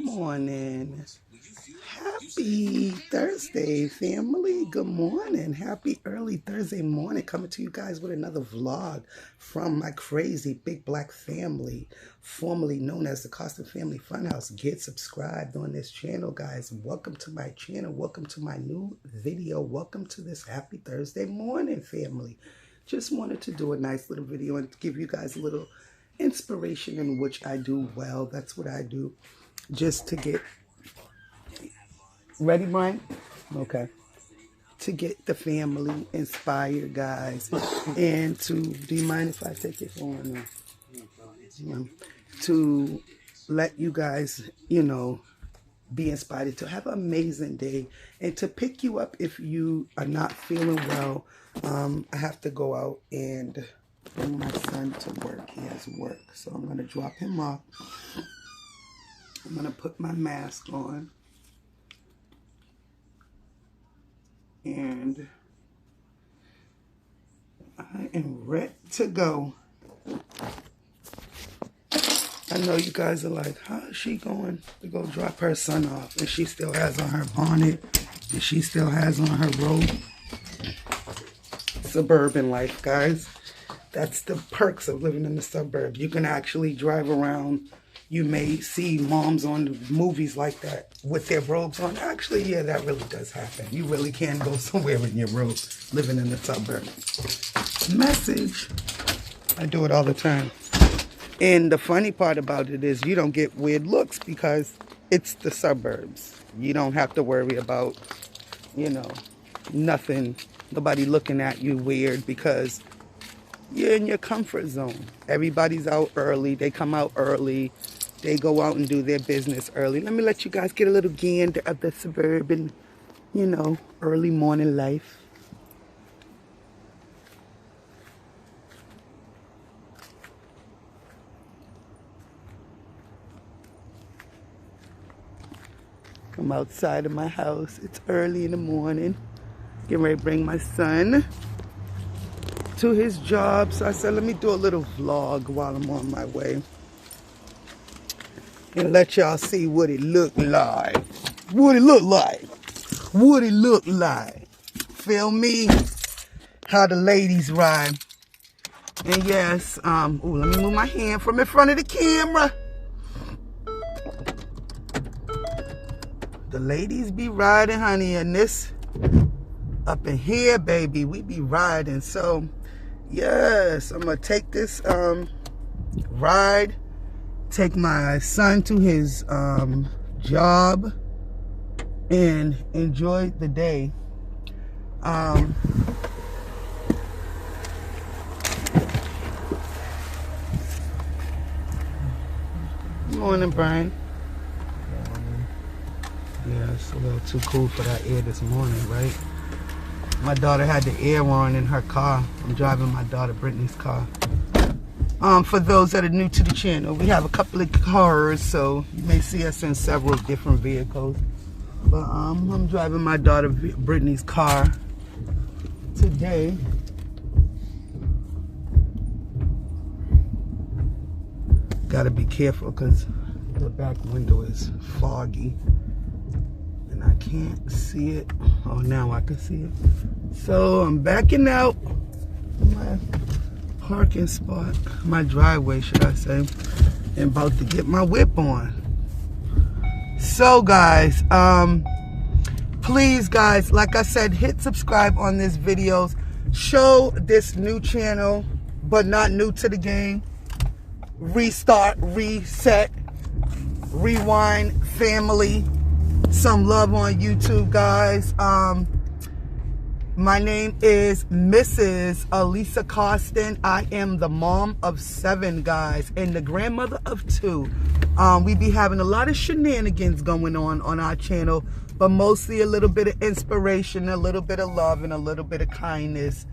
morning. Happy Thursday, family. Good morning. Happy early Thursday morning. Coming to you guys with another vlog from my crazy big black family, formerly known as the Costin Family Funhouse. Get subscribed on this channel, guys. Welcome to my channel. Welcome to my new video. Welcome to this happy Thursday morning, family. Just wanted to do a nice little video and give you guys a little inspiration in which I do well. That's what I do. Just to get ready, Brian? Okay. To get the family inspired, guys. And to, do you mind if I take your phone? To let you guys, be inspired to have an amazing day and to pick you up if you are not feeling well. I have to go out and bring my son to work. He has work. So I'm going to drop him off. I'm going to put my mask on. And I am ready to go. I know you guys are like, how is she going to go drop her son off? And she still has on her bonnet. And she still has on her robe. Suburban life, guys. That's the perks of living in the suburb. You can actually drive around. You may see moms on movies like that with their robes on. Actually, yeah, that really does happen. You really can go somewhere in your robe living in the suburb. Message. I do it all the time. And the funny part about it is you don't get weird looks because it's the suburbs. You don't have to worry about, nothing. Nobody looking at you weird because you're in your comfort zone. Everybody's out early. They come out early. They go out and do their business early. Let me let you guys get a little gander of the suburban, early morning life. Come outside of my house. It's early in the morning. Getting ready to bring my son to his job. So I said, let me do a little vlog while I'm on my way. And let y'all see what it looked like. What it looked like. What it looked like. Feel me? How the ladies ride. And yes, let me move my hand from in front of the camera. The ladies be riding, honey, and this up in here, baby, we be riding. So, yes, I'm going to take this ride, take my son to his job, and enjoy the day. Good morning, Brian. Yeah, it's a little too cool for that air this morning, right? My daughter had the air on in her car. I'm driving my daughter Brittany's car. For those that are new to the channel, we have a couple of cars, so you may see us in several different vehicles. But I'm driving my daughter Brittany's car today. Gotta be careful because the back window is foggy. I can't see it. Oh, now I can see it. So I'm backing out my parking spot, my driveway, should I say, and about to get my whip on. So, guys, please, guys, like I said, hit subscribe on this video. Show this new channel, but not new to the game. Restart, reset, rewind, family. Some love on YouTube, guys. My name is Mrs. Elisa Costin. I am the mom of 7, guys, and the grandmother of 2. We be having a lot of shenanigans going on our channel, but mostly a little bit of inspiration, a little bit of love, and a little bit of kindness.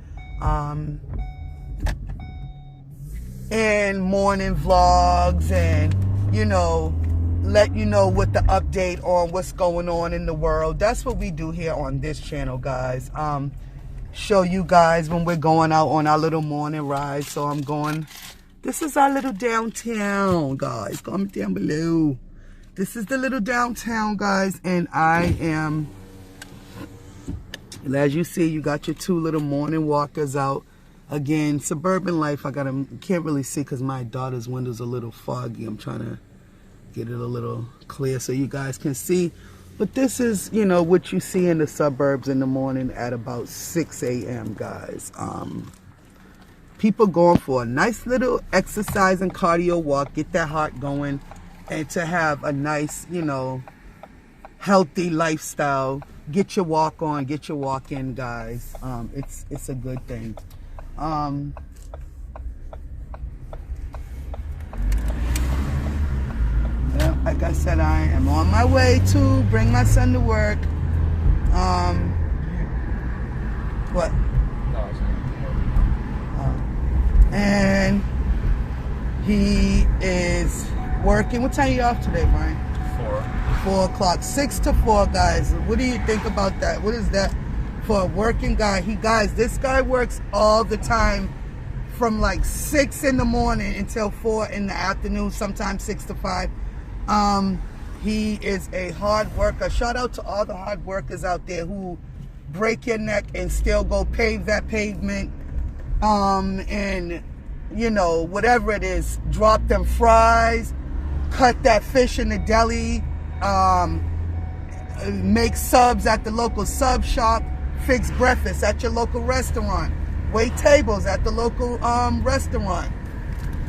And morning vlogs and, let you know what the update on what's going on in the world. That's what we do here on this channel, guys. Show you guys when we're going out on our little morning ride. So I'm going, this is our little downtown, guys. Comment down below. This is the little downtown, guys, and I am, as you see, you got your two little morning walkers out. Again, suburban life. Can't really see because my daughter's window's a little foggy. I'm trying to get it a little clear so you guys can see. But this is, you know, what you see in the suburbs in the morning at about 6 a.m., guys. People going for a nice little exercise and cardio walk, get that heart going, and to have a nice, you know, healthy lifestyle. Get your walk on, get your walk in, guys. It's a good thing. Yeah, like I said, I am on my way to bring my son to work. What? And he is working. What time are you off today, Brian? 4 o'clock. 6 to 4, guys. What do you think about that? What is that for a working guy? Guys, this guy works all the time from like 6 in the morning until 4 in the afternoon, sometimes 6 to 5. He is a hard worker. Shout out to all the hard workers out there who break your neck and still go pave that pavement. And, you know, whatever it is, drop them fries, cut that fish in the deli, make subs at the local sub shop, fix breakfast at your local restaurant, wait tables at the local restaurant,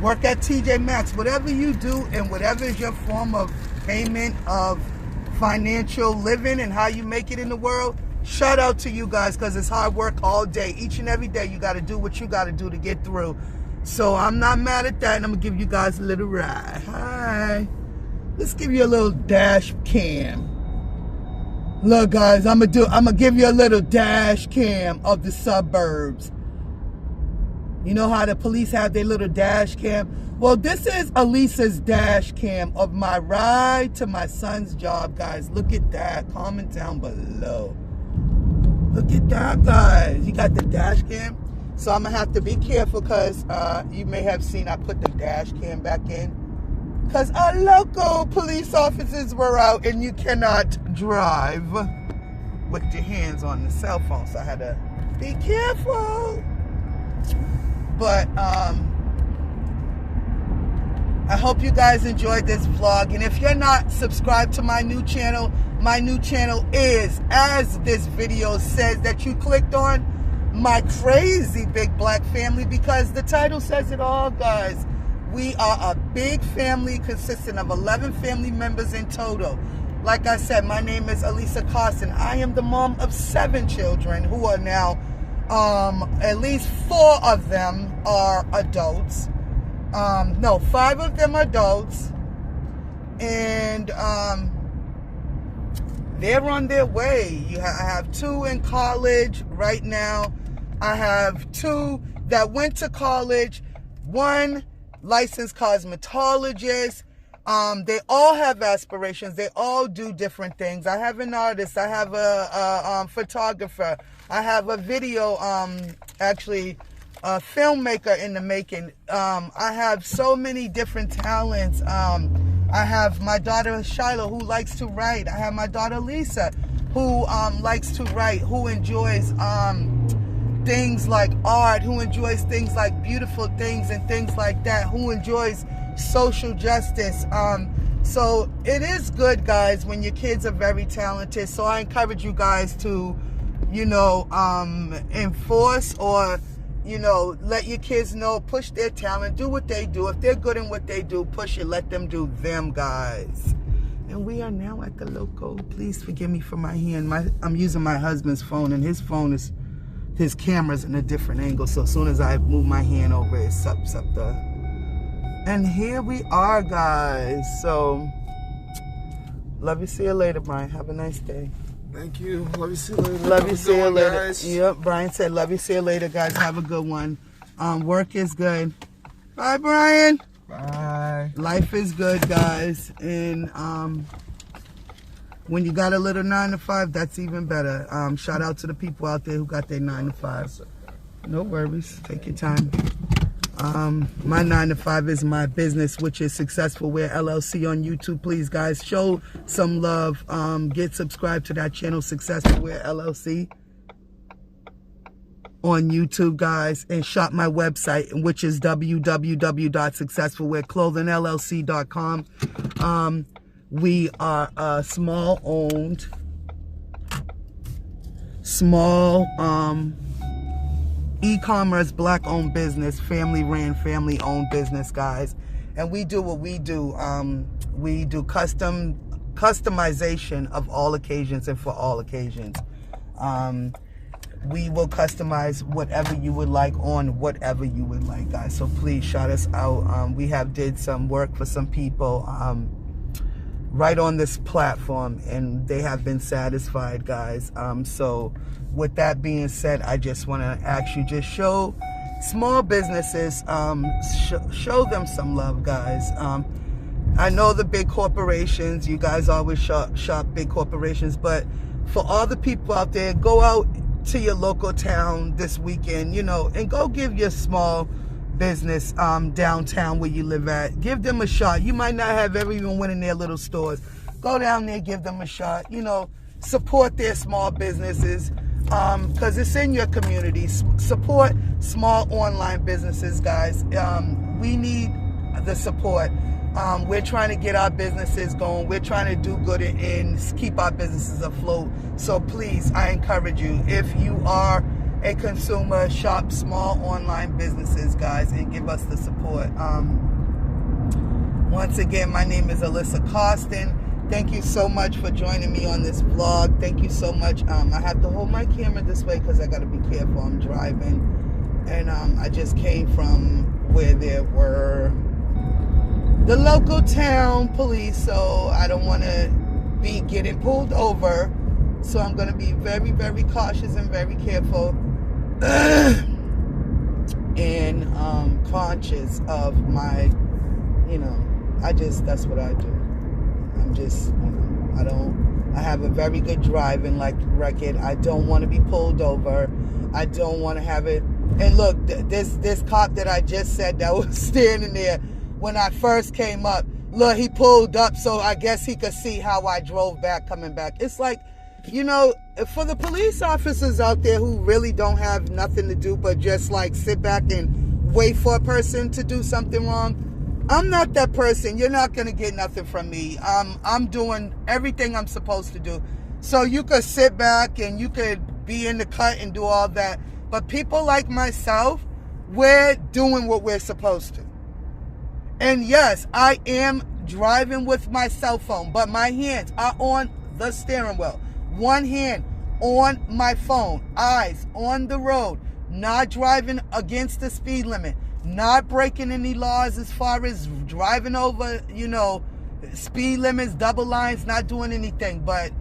work at TJ Maxx. Whatever you do and whatever is your form of payment of financial living and how you make it in the world, shout out to you guys, because it's hard work all day. Each and every day you got to do what you got to do to get through. So I'm not mad at that, and I'm going to give you guys a little ride. Hi. Let's give you a little dash cam. Look, guys, I'm gonna give you a little dash cam of the suburbs. You know how the police have their little dash cam? Well, this is Elisa's dash cam of my ride to my son's job, guys. Look at that. Comment down below. Look at that, guys. You got the dash cam. So I'm gonna have to be careful because you may have seen I put the dash cam back in because our local police officers were out and you cannot drive with your hands on the cell phone. So I had to be careful. But I hope you guys enjoyed this vlog. And if you're not subscribed to my new channel is, as this video says that you clicked on, My Crazy Big Black Family, because the title says it all, guys. We are a big family consisting of 11 family members in total. Like I said, my name is Elisa Carson. I am the mom of 7 children who are now, at least 4 of them are adults. No, 5 of them are adults. And they're on their way. I have 2 in college right now. I have 2 that went to college. 1 licensed cosmetologist. They all have aspirations. They all do different things. I have an artist. I have a photographer. I have a video, actually, a filmmaker in the making. I have so many different talents. I have my daughter Shiloh, who likes to write. I have my daughter Lisa, who likes to write, who enjoys things like art, who enjoys things like beautiful things and things like that, who enjoys social justice. So it is good, guys, when your kids are very talented. So I encourage you guys to, you know, enforce or, you know, let your kids know, push their talent, do what they do. If they're good in what they do, push it, let them do them, guys. And we are now at the local. Please forgive me for my hand. I'm using my husband's phone, and his phone is, his camera's in a different angle. So as soon as I move my hand over, it sucks up the... And here we are, guys. So, love you. See you later, Brian. Have a nice day. Thank you. Love you. See you later. Love you. See you later. Guys. Yep. Brian said, love you. See you later, guys. Have a good one. Work is good. Bye, Brian. Bye. Life is good, guys. And when you got a little 9 to 5, that's even better. Shout out to the people out there who got their 9 to 5. No worries. Take your time. My 9 to 5 is my business, which is Successful Wear LLC on YouTube. Please, guys, show some love. Get subscribed to that channel, Successful Wear LLC on YouTube, guys, and shop my website, which is www.successfulwearclothingllc.com. We are a small e-commerce, black-owned business, family-ran, family-owned business, guys. And we do what we do. We do customization of all occasions and for all occasions. We will customize whatever you would like on whatever you would like, guys. So please shout us out. We have did some work for some people right on this platform, and they have been satisfied, guys. So with that being said, I just want to actually just show small businesses, show them some love, guys. I know the big corporations, you guys always shop big corporations, but for all the people out there, go out to your local town this weekend, and go give your small business downtown where you live at. Give them a shot. You might not have everyone win in their little stores. Go down there, give them a shot. Support their small businesses because it's in your community. Support small online businesses, guys. We need the support. We're trying to get our businesses going. We're trying to do good and keep our businesses afloat. So please, I encourage you, if you are a consumer, shop small online businesses, guys, and give us the support. Once again, my name is Alyssa Costin. Thank you so much for joining me on this vlog. Thank you so much. I have to hold my camera this way because I got to be careful. I'm driving. And I just came from where there were the local town police, so I don't want to be getting pulled over. So I'm going to be very, very cautious and very careful and conscious of my, that's what I do. I'm just, I have a very good driving record. I don't want to be pulled over. I don't want to have it. And look, this cop that I just said that was standing there when I first came up, look, he pulled up so I guess he could see how I drove back coming back. It's like, for the police officers out there who really don't have nothing to do but just sit back and wait for a person to do something wrong, I'm not that person. You're not going to get nothing from me. I'm doing everything I'm supposed to do. So you could sit back and you could be in the cut and do all that. But people like myself, we're doing what we're supposed to. And yes, I am driving with my cell phone, but my hands are on the steering wheel. One hand on my phone, eyes on the road, not driving against the speed limit, not breaking any laws as far as driving over, speed limits, double lines, not doing anything. But,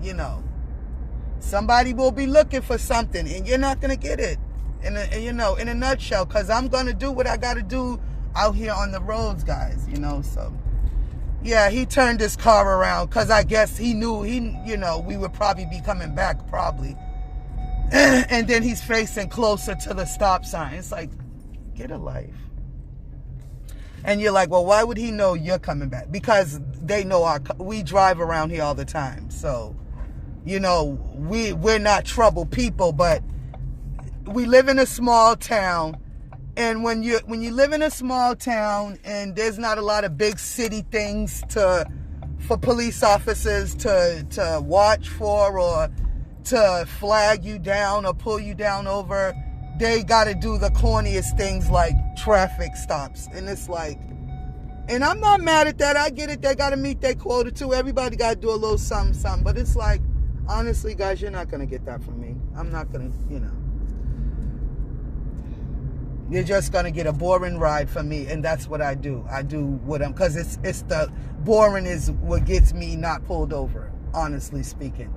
somebody will be looking for something and you're not going to get it in a nutshell, because I'm going to do what I got to do out here on the roads, guys, so. Yeah, he turned his car around because I guess he knew we would probably be coming back, probably. And then he's facing closer to the stop sign. It's like, get a life. And you're like, well, why would he know you're coming back? Because they know we drive around here all the time. So, we're not troubled people, but we live in a small town. And when you live in a small town and there's not a lot of big city things for police officers to watch for or to flag you down or pull you down over, they got to do the corniest things like traffic stops. And it's like, and I'm not mad at that. I get it. They got to meet their quota too. Everybody got to do a little something. But it's like, honestly, guys, you're not going to get that from me. I'm not going to, You're just going to get a boring ride from me, and that's what I do. I do what because it's the boring is what gets me not pulled over, honestly speaking.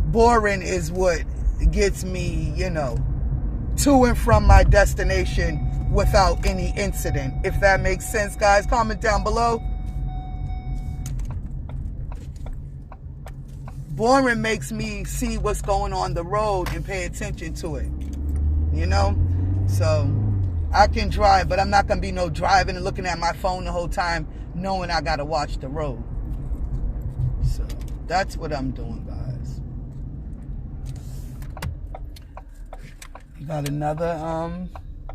Boring is what gets me, to and from my destination without any incident. If that makes sense, guys, comment down below. Boring makes me see what's going on the road and pay attention to it, So I can drive, but I'm not going to be no driving and looking at my phone the whole time knowing I got to watch the road. So that's what I'm doing, guys. You got another,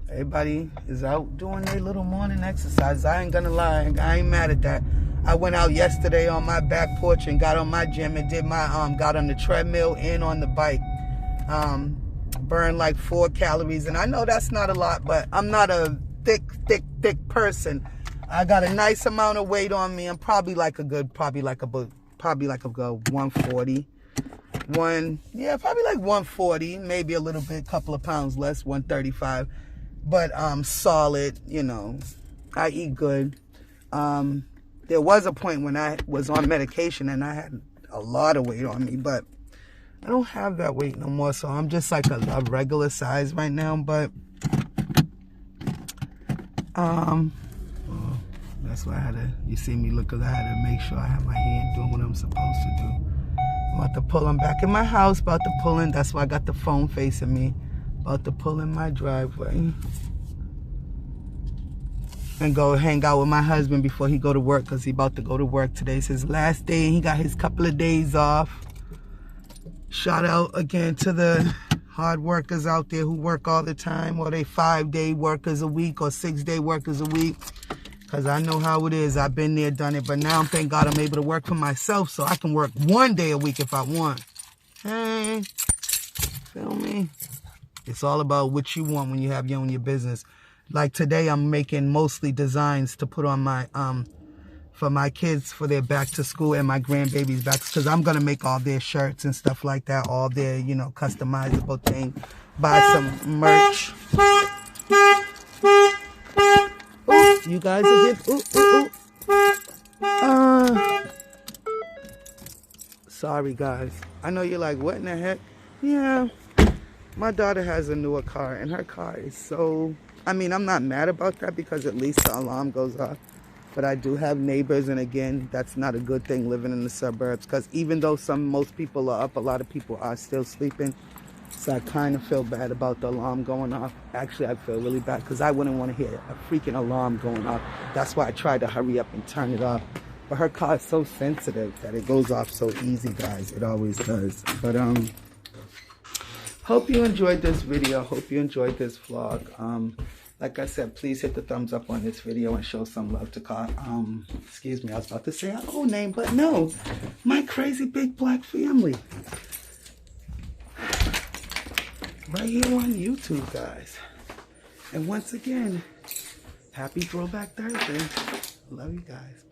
everybody is out doing their little morning exercise. I ain't going to lie. I ain't mad at that. I went out yesterday on my back porch and got on my gym and did my, got on the treadmill and on the bike. Burned like 4 calories, and I know that's not a lot, but I'm not a thick person. I got a nice amount of weight on me. I'm probably like a good 140. Probably like 140, maybe a little bit, couple of pounds less, 135. But solid, you know. I eat good. There was a point when I was on medication and I had a lot of weight on me, but I don't have that weight no more, so I'm just like a regular size right now, but that's why I had to, you see me look, because I had to make sure I have my hand doing what I'm supposed to do. I'm about to pull, I'm back in my house, about to pull in, that's why I got the phone facing me, about to pull in my driveway and go hang out with my husband before he go to work, because he about to go to work. Today's his last day and he got his couple of days off. Shout out again to the hard workers out there who work all the time, or they 5-day workers a week or 6-day workers a week. Because I know how it is. I've been there, done it. But now, thank God, I'm able to work for myself, so I can work 1 day a week if I want. Hey, feel me? It's all about what you want when you have your own business. Like today, I'm making mostly designs to put on my for my kids for their back to school and my grandbabies back, because I'm gonna make all their shirts and stuff like that, all their, you know, customizable thing. Buy some merch. Ooh, you guys are good. Sorry guys. I know you're like, what in the heck? Yeah. My daughter has a newer car and her car is so, I mean, I'm not mad about that because at least the alarm goes off. But I do have neighbors, and again, that's not a good thing living in the suburbs, because even though most people are up, a lot of people are still sleeping. So I kind of feel bad about the alarm going off. Actually, I feel really bad because I wouldn't want to hear a freaking alarm going off. That's why I tried to hurry up and turn it off. But her car is so sensitive that it goes off so easy, guys. It always does. But hope you enjoyed this video. Hope you enjoyed this vlog. Like I said, please hit the thumbs up on this video and show some love to excuse me, I was about to say our own name, but no, my crazy big black family. Right here on YouTube, guys. And once again, happy Throwback Thursday. Love you guys.